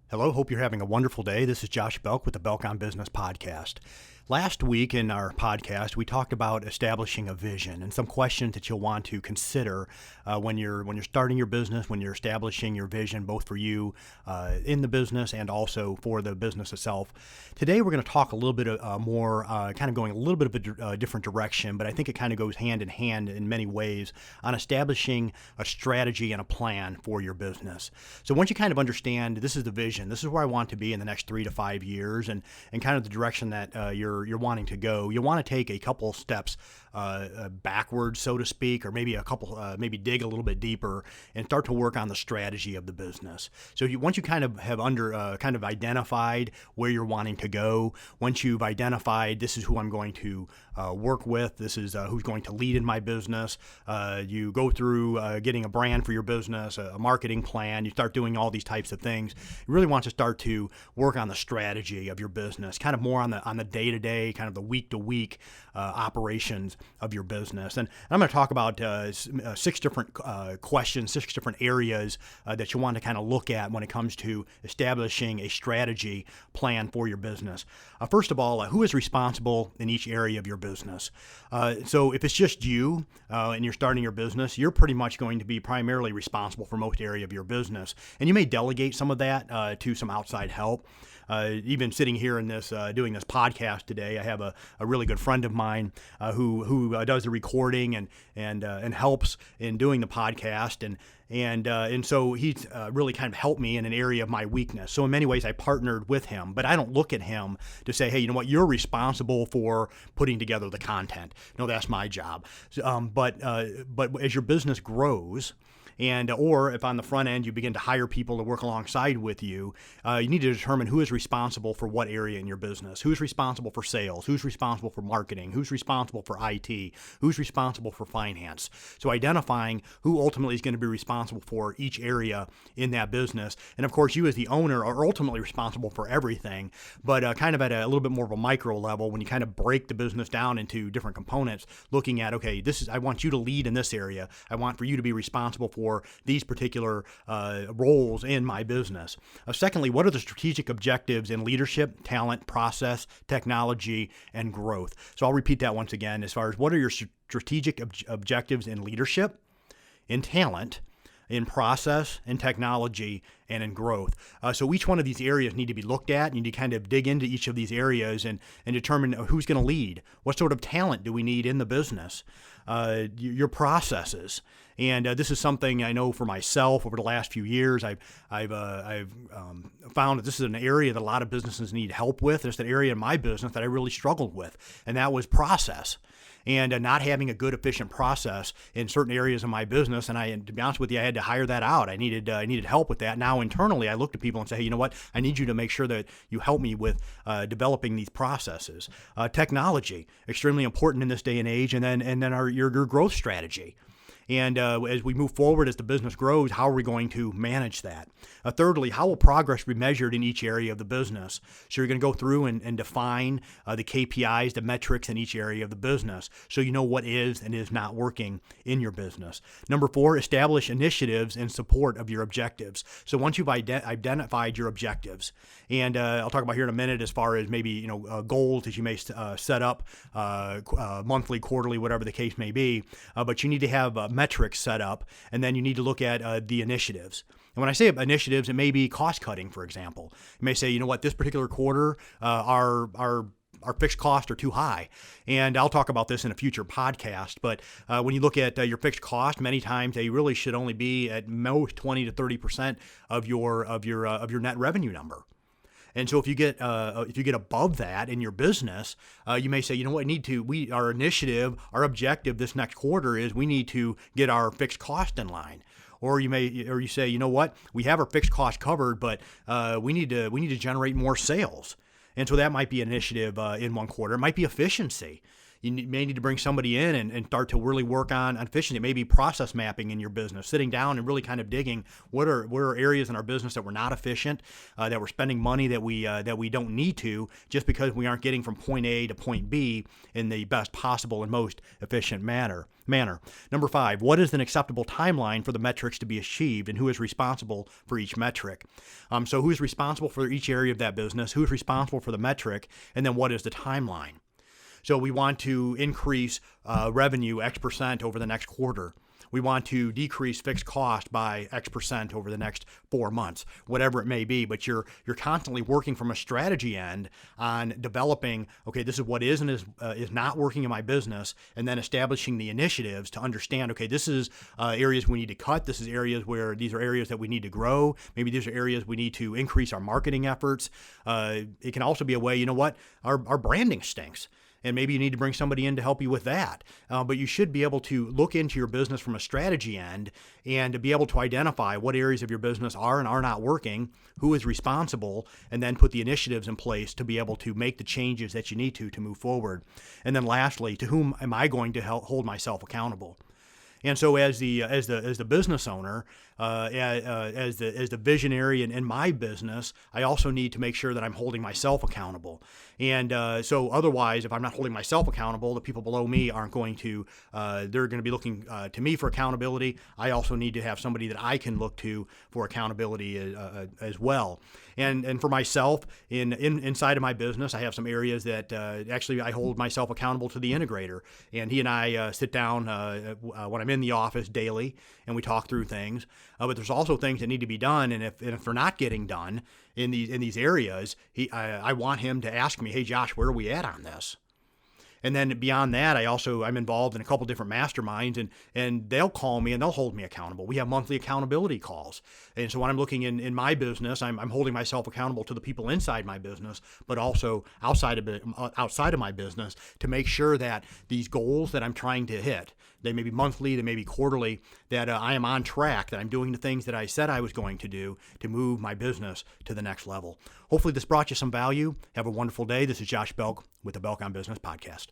Hello, hope you're having a wonderful day. This is Josh Belk with the Belk on Business podcast. Last week in our podcast, we talked about establishing a vision and some questions that you'll want to consider when you're starting your business, when you're establishing your vision, both for you in the business and also for the business itself. Today, we're going to talk a little bit more, kind of going a little bit of a different direction, but I think it kind of goes hand in hand in many ways on establishing a strategy and a plan for your business. So once you kind of understand this is the vision, this is where I want to be in the next 3 to 5 years, and kind of the direction that you're wanting to go, you want to take a couple steps backwards, so to speak, or maybe a couple, maybe dig a little bit deeper and start to work on the strategy of the business. So once you kind of have kind of identified where you're wanting to go, once you've identified this is who I'm going to work with, this is who's going to lead in my business, you go through getting a brand for your business, a marketing plan, you start doing all these types of things. You really want to start to work on the strategy of your business, kind of more on the day-to-day, kind of the week-to-week operations of your business. And I'm going to talk about 6 different questions, 6 different areas that you want to kind of look at when it comes to establishing a strategy plan for your business. First of all, who is responsible in each area of your business? So if it's just you and you're starting your business, you're pretty much going to be primarily responsible for most area of your business. And you may delegate some of that to some outside help. Even sitting here in this, doing this podcast today, I have a really good friend of mine who does the recording and helps in doing the podcast, and so he's really kind of helped me in an area of my weakness. So in many ways, I partnered with him, but I don't look at him to say, hey, you know what, you're responsible for putting together the content. No, that's my job. But as your business grows, or if on the front end you begin to hire people to work alongside with you, you need to determine who is responsible for what area in your business, who's responsible for sales, who's responsible for marketing, who's responsible for IT, who's responsible for finance. So identifying who ultimately is going to be responsible for each area in that business. And of course, you as the owner are ultimately responsible for everything, but kind of at a little bit more of a micro level when you kind of break the business down into different components, looking at, okay, I want you to lead in this area. I want for you to be responsible for these particular roles in my business. Secondly, what are the strategic objectives in leadership, talent, process, technology, and growth? So I'll repeat that once again as far as what are your strategic objectives in leadership, in talent, in process, in technology, and in growth. So each one of these areas need to be looked at. You need to kind of dig into each of these areas and determine who's going to lead. What sort of talent do we need in the business? Your processes. And this is something I know for myself over the last few years. I've found that this is an area that a lot of businesses need help with. There's an area in my business that I really struggled with, and that was process. And not having a good, efficient process in certain areas of my business. And to be honest with you, I had to hire that out. I needed help with that. Now internally, I look to people and say, hey, you know what? I need you to make sure that you help me with developing these processes. Technology, extremely important in this day and age. And then your growth strategy. And as we move forward, as the business grows, how are we going to manage that? Thirdly, how will progress be measured in each area of the business? So you're going to go through and define the KPIs, the metrics in each area of the business, so you know what is and is not working in your business. Number 4, establish initiatives in support of your objectives. So once you've identified your objectives, and I'll talk about here in a minute as far as maybe goals that you may set up monthly, quarterly, whatever the case may be, but you need to have metrics set up, and then you need to look at the initiatives. And when I say initiatives, it may be cost cutting, for example. You may say, you know what, this particular quarter, our fixed costs are too high. And I'll talk about this in a future podcast. But when you look at your fixed cost, many times they really should only be at most 20 to 30% of your net revenue number. And so if you get above that in your business, you may say, you know what, our objective this next quarter is we need to get our fixed cost in line. Or you say, you know what, we have our fixed cost covered, but we need to generate more sales. And so that might be an initiative in one quarter. It might be efficiency. may need to bring somebody in and start to really work on efficiency. Maybe process mapping in your business, sitting down and really kind of digging what are areas in our business that we're not efficient, that we're spending money that we don't need to, just because we aren't getting from point A to point B in the best possible and most efficient manner. Number 5, what is an acceptable timeline for the metrics to be achieved, and who is responsible for each metric? So who is responsible for each area of that business? Who is responsible for the metric? And then what is the timeline? So we want to increase revenue X percent over the next quarter. We want to decrease fixed cost by X percent over the next 4 months, whatever it may be. But you're constantly working from a strategy end on developing, okay, this is what is and is not working in my business, and then establishing the initiatives to understand, okay, this is areas we need to cut. This is areas where these are areas that we need to grow. Maybe these are areas we need to increase our marketing efforts. It can also be a way, you know what, our branding stinks. And maybe you need to bring somebody in to help you with that. But you should be able to look into your business from a strategy end and to be able to identify what areas of your business are and are not working, who is responsible, and then put the initiatives in place to be able to make the changes that you need to move forward. And then lastly, to whom am I going to hold myself accountable? And so, as the business owner, as the visionary in my business, I also need to make sure that I'm holding myself accountable. And so, otherwise, if I'm not holding myself accountable, the people below me aren't going to. They're going to be looking to me for accountability. I also need to have somebody that I can look to for accountability as well. And for myself, inside of my business, I have some areas that actually I hold myself accountable to the integrator, and he and I sit down when I'm in the office daily, and we talk through things. But there's also things that need to be done, and if they're not getting done in these areas, I want him to ask me, hey Josh, where are we at on this? And then beyond that, I'm involved in a couple different masterminds, and they'll call me and they'll hold me accountable. We have monthly accountability calls. And so when I'm looking in my business, I'm holding myself accountable to the people inside my business, but also outside of my business, to make sure that these goals that I'm trying to hit, they may be monthly, they may be quarterly, that I am on track, that I'm doing the things that I said I was going to do to move my business to the next level. Hopefully this brought you some value. Have a wonderful day. This is Josh Belk with the Belk on Business podcast.